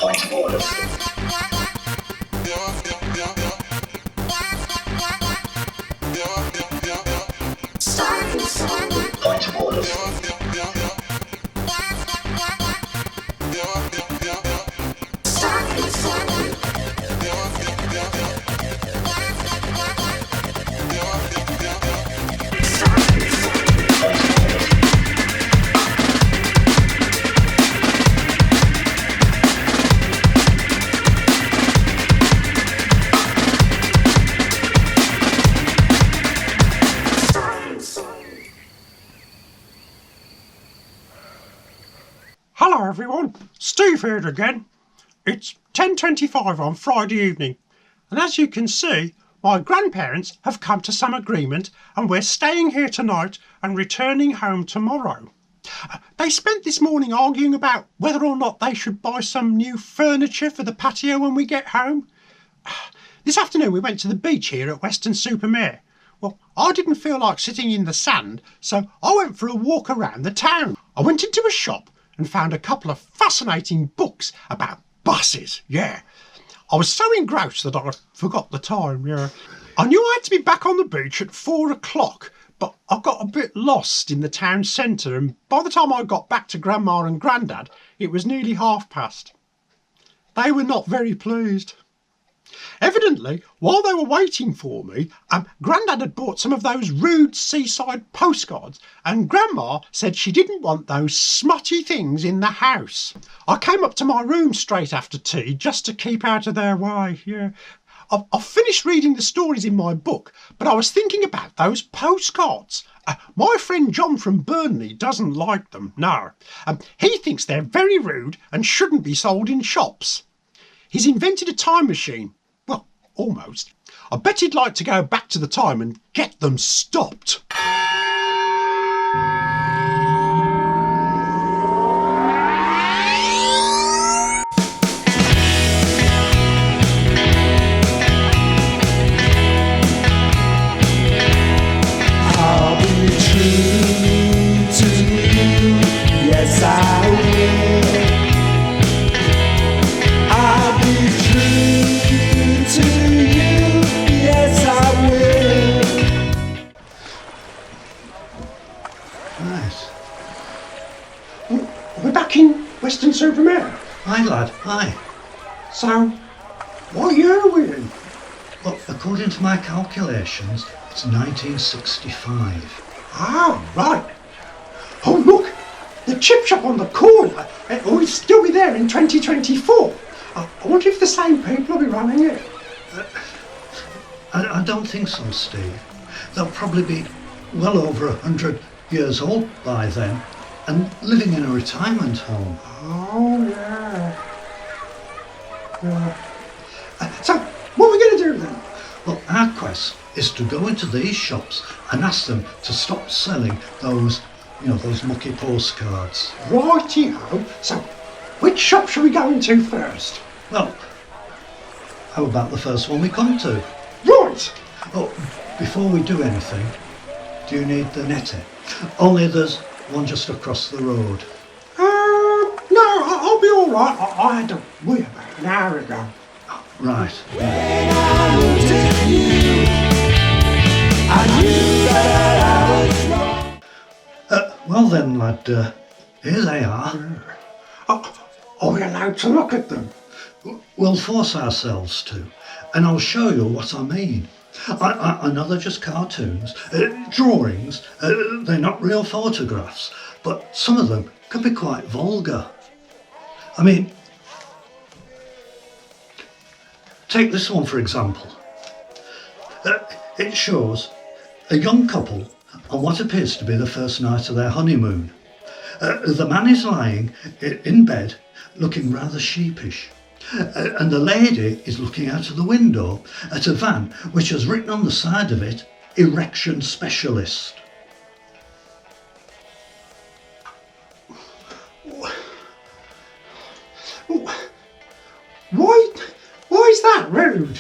Point of order. Point of order. Hello everyone, Steve here again. It's 10:25 on Friday evening, and as you can see, my grandparents have come to some agreement and we're staying here tonight and returning home tomorrow. They spent this morning arguing about whether or not they should buy some new furniture for the patio when we get home. This afternoon we went to the beach here at Weston-super-Mare. Well, I didn't feel like sitting in the sand, so I went for a walk around the town. I went into a shop and found a couple of fascinating books about buses, yeah. I was so engrossed that I forgot the time, yeah. I knew I had to be back on the beach at 4 o'clock, but I got a bit lost in the town centre, and by the time I got back to Grandma and Grandad, it was nearly past. They were not very pleased. Evidently, while they were waiting for me, Grandad had bought some of those rude seaside postcards, and Grandma said she didn't want those smutty things in the house. I came up to my room straight after tea just to keep out of their way, yeah. I've finished reading the stories in my book, but I was thinking about those postcards. My friend John from Burnley doesn't like them, no. He thinks they're very rude and shouldn't be sold in shops. He's invented a time machine. Well, almost. I bet he'd like to go back to the time and get them stopped. I'll be true to you, yes I will. I'll be true to you, yes I will. Nice. We're back in Weston-super-Mare. Hi lad, hi. So, what year are we in? Well, according to my calculations, it's 1965. Ah, right. Oh, look, the chip shop on the corner. It'll still be there in 2024. I wonder if the same people will be running it. I don't think so, Steve. They'll probably be well over 100 years old by then and living in a retirement home. Oh, yeah. So, what are we going to do then? Well, our quest is to go into these shops and ask them to stop selling those, those mucky postcards. Righty-ho. So, which shop shall we go into first? Well, how about the first one we come to? Right. Oh, before we do anything, do you need the netting? Only there's one just across the road. No, I'll be all right. I had to wee about an hour ago. Right. When I looked at you, I knew that I was wrong. Well then, lad, here they are. Are we allowed to look at them? We'll force ourselves to, and I'll show you what I mean. I know they're just cartoons, drawings, they're not real photographs, but some of them can be quite vulgar. I mean, take this one for example. It shows a young couple on what appears to be the first night of their honeymoon. The man is lying in bed looking rather sheepish. And the lady is looking out of the window at a van which has written on the side of it, erection specialist. Why is that rude?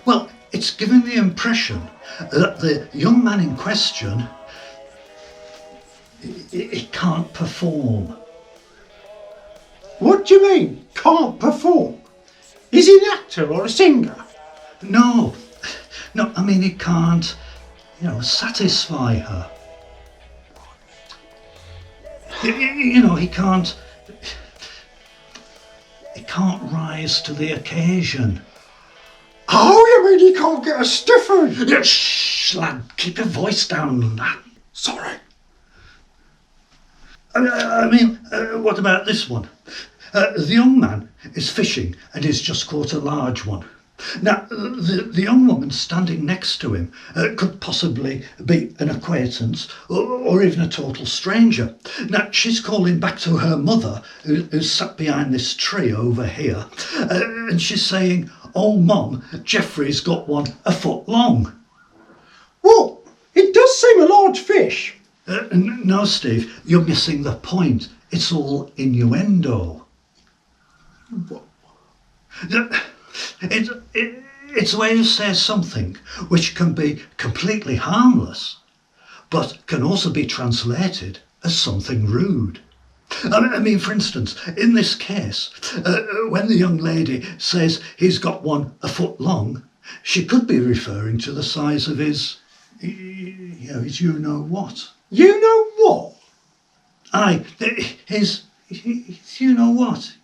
Well, it's giving the impression that the young man in question, he can't perform. What do you mean, can't perform? Is he an actor or a singer? No, I mean he can't, satisfy her. He can't rise to the occasion. Oh, you mean he can't get a stiffy? Yeah, shh, lad, keep your voice down, lad. Sorry. What about this one? The young man is fishing and he's just caught a large one. Now, the young woman standing next to him could possibly be an acquaintance or even a total stranger. Now, she's calling back to her mother, who's sat behind this tree over here, and she's saying, "Oh, Mum, Geoffrey's got one a foot long." Well, it does seem a large fish. No, Steve, you're missing the point. It's all innuendo. What? It's a way to say something which can be completely harmless, but can also be translated as something rude. For instance, in this case, when the young lady says he's got one a foot long, she could be referring to the size of his you-know-what. You know what? Aye, his you-know-what.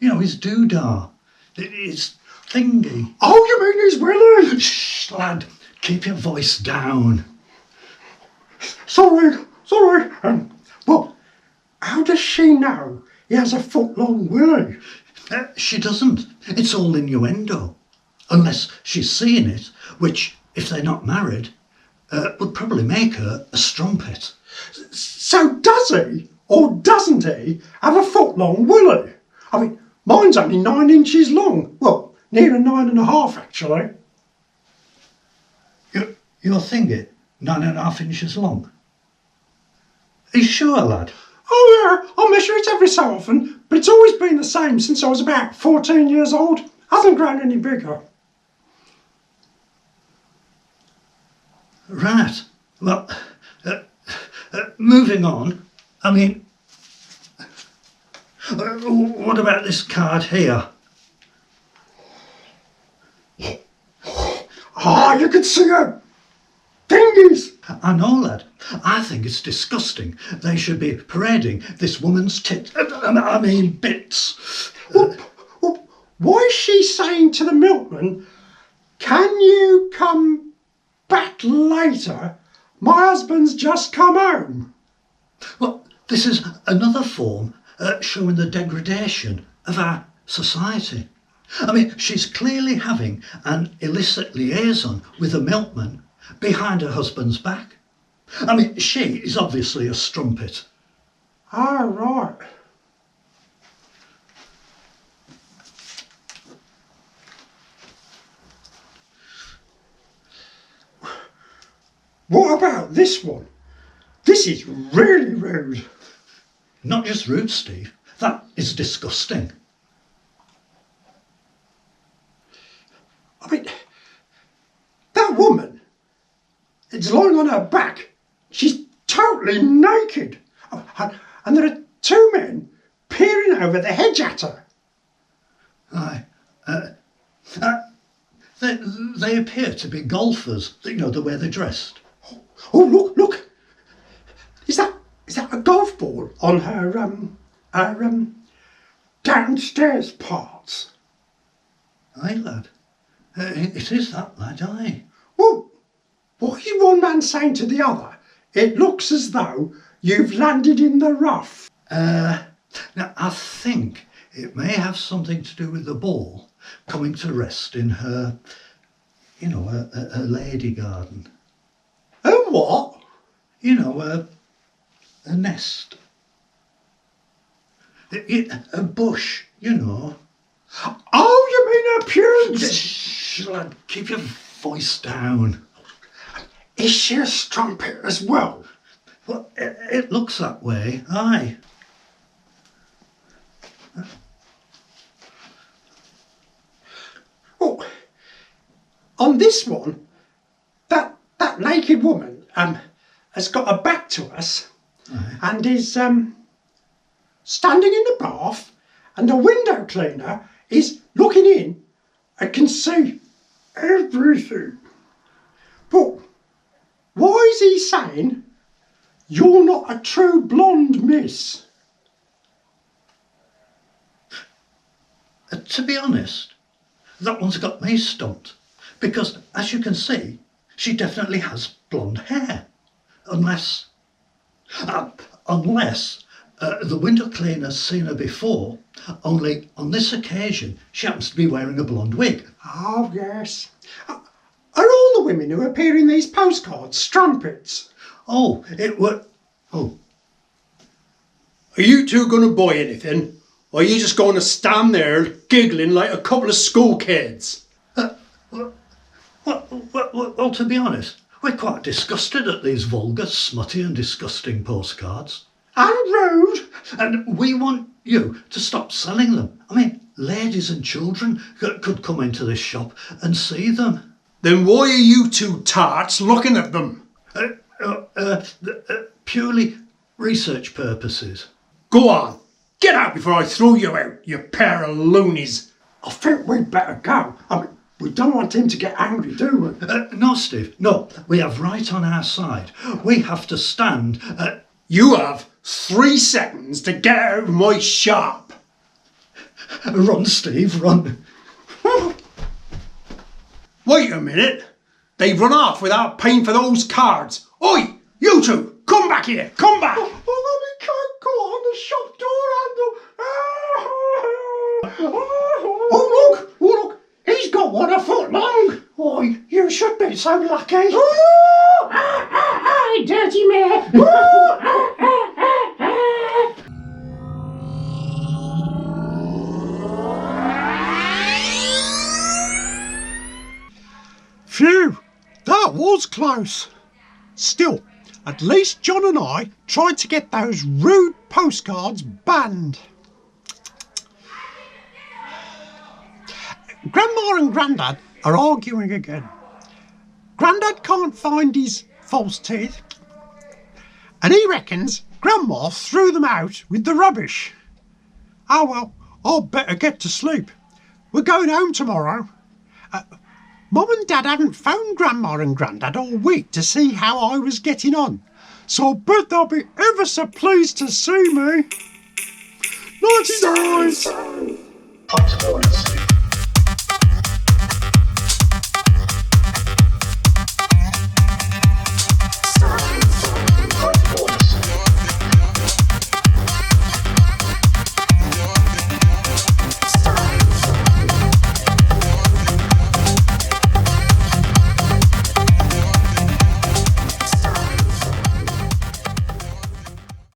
His doodah. His thingy. Oh, you mean his willy? Shh, lad, keep your voice down. Sorry. Well, how does she know he has a foot-long willy? She doesn't. It's all innuendo. Unless she's seeing it, which, if they're not married, would probably make her a strumpet. So does he, or doesn't he, have a foot-long willy? I mean, mine's only 9 inches long. Well, nearer 9.5 actually. Your thingy, 9.5 inches long? Are you sure, lad? Oh yeah, I measure it every so often, but it's always been the same since I was about 14 years old. Hasn't grown any bigger. Right. Well, moving on. What about this card here? You can see her dingies. I know, lad. I think it's disgusting. They should be parading this woman's bits. Why is she saying to the milkman, "Can you come back later? My husband's just come home"? Well, this is another form showing the degradation of our society. She's clearly having an illicit liaison with a milkman behind her husband's back. She is obviously a strumpet. Oh, right. What about this one? This is really rude. Not just rude, Steve. That is disgusting. That woman, it's lying on her back. She's totally naked. And there are 2 men peering over the hedge at her. Aye. They appear to be golfers, the way they're dressed. Oh, look. Is that a golf ball on her downstairs parts? Aye, lad. It is that, lad, aye. Well, what is one man saying to the other? It looks as though you've landed in the rough. Now, I think it may have something to do with the ball coming to rest in her, a lady garden. Oh, what? A nest. A bush, Oh, you mean her pubes? Shh, lad, keep your voice down. Is she a strumpet as well? Well, it looks that way, aye. Oh, on this one, that naked woman has got her back to us, Aye. and is standing in the bath, and the window cleaner is looking in and can see everything. But why is he saying you're not a true blonde miss? To be honest, that one's got me stumped. Because, as you can see, she definitely has blonde hair. Unless the window cleaner's seen her before, only on this occasion she happens to be wearing a blonde wig. Oh, yes. Are all the women who appear in these postcards strumpets? Oh, it were... Oh. Are you two going to buy anything? Or are you just going to stand there giggling like a couple of school kids? Well, to be honest, we're quite disgusted at these vulgar, smutty and disgusting postcards. And rude. And we want you to stop selling them. I mean, ladies and children could come into this shop and see them. Then why are you two tarts looking at them? Purely research purposes. Go on, get out before I throw you out, you pair of loonies. I think we'd better go. I mean, we don't want him to get angry, do we? No, Steve, no. We have right on our side. We have to stand... You have 3 seconds to get out of my shop. Run, Steve, run. Wait a minute. They've run off without paying for those cards. Oi, you two, come back here, come back. Oh, we can't go on the shop door handle. Oh, look, he's got one a foot long. Oh, you should be so lucky. Dirty mare. Phew, that was close. Still, at least John and I tried to get those rude postcards banned. Grandma and Grandad are arguing again. Grandad can't find his false teeth, and he reckons Grandma threw them out with the rubbish. Oh well, I'll better get to sleep. We're going home tomorrow. Mum and Dad haven't phoned Grandma and Grandad all week to see how I was getting on, so I bet they'll be ever so pleased to see me. Nighty night.